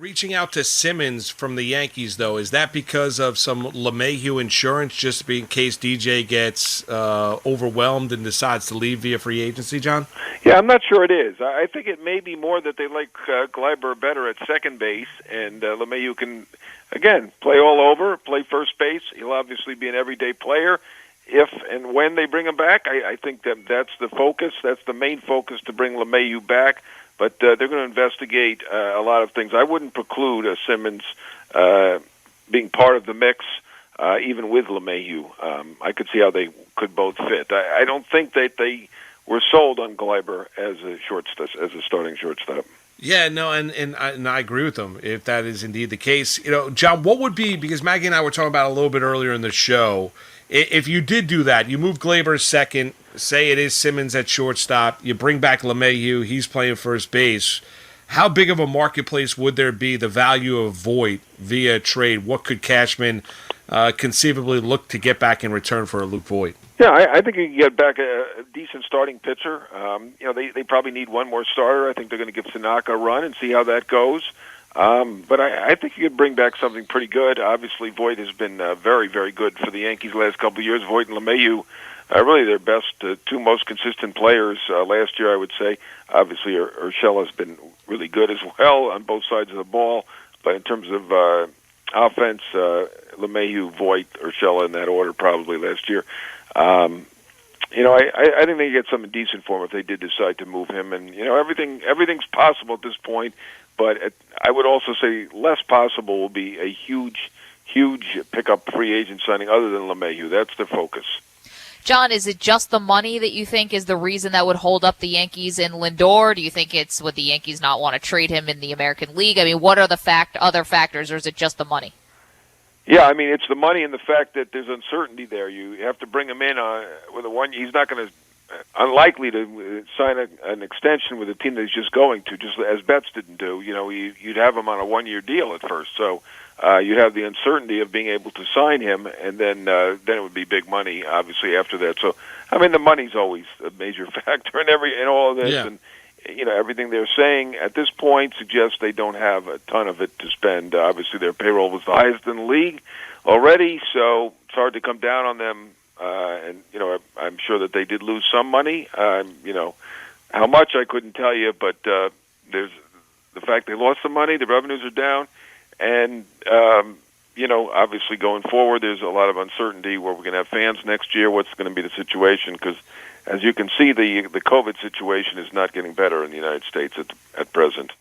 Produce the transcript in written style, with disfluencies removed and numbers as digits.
Reaching out to Simmons from the Yankees, though, is that because of some LeMahieu insurance, just in case DJ gets overwhelmed and decides to leave via free agency, John? Yeah, I'm not sure it is. I think it may be more that they like Gleiber better at second base, and LeMahieu can, again, play all over, play first base. He'll obviously be an everyday player. If and when they bring him back, I think that's the focus. That's the main focus, to bring LeMahieu back. But they're going to investigate a lot of things. I wouldn't preclude Simmons being part of the mix, even with LeMahieu. I could see how they could both fit. I don't think that they were sold on Gleiber as a starting shortstop. Yeah, no, and I agree with them if that is indeed the case. John, what would be, because Maggie and I were talking about a little bit earlier in the show, if you did do that, you move Gleiber second, say it is Simmons at shortstop, you bring back LeMahieu, he's playing first base, how big of a marketplace would there be, the value of Voight via trade? What could Cashman conceivably look to get back in return for a Luke Voight? Yeah, I think you can get back a decent starting pitcher. They probably need one more starter. I think they're going to give Tanaka a run and see how that goes. But I think you could bring back something pretty good. Obviously, Voight has been very, very good for the Yankees the last couple of years. Voight and LeMahieu, really their best two most consistent players last year, I would say. Obviously, Urshela has been really good as well on both sides of the ball. But in terms of offense, LeMahieu, Voight, Urshela in that order probably last year. I think they get something decent for him if they did decide to move him. And everything's possible at this point. But I would also say less possible will be a huge pickup free agent signing other than LeMahieu. That's the focus. John, is it just the money that you think is the reason that would hold up the Yankees in Lindor? Do you think it's would the Yankees not want to trade him in the American League? I mean, what are the other factors, or is it just the money? Yeah, I mean, it's the money and the fact that there's uncertainty there. You have to bring him in with a one. He's not going to, unlikely to sign an extension with a team that he's just going to, just as Betts didn't do. You'd have him on a one-year deal at first, so you'd have the uncertainty of being able to sign him, and then it would be big money, obviously, after that. So, I mean, the money's always a major factor in all of this, yeah. And everything they're saying at this point suggests they don't have a ton of it to spend. Obviously, their payroll was the highest in the league already, so it's hard to come down on them. And I'm sure that they did lose some money. How much I couldn't tell you, but there's the fact they lost some money. The revenues are down, and obviously going forward, there's a lot of uncertainty where we're going to have fans next year. What's going to be the situation? Because as you can see, the COVID situation is not getting better in the United States at present.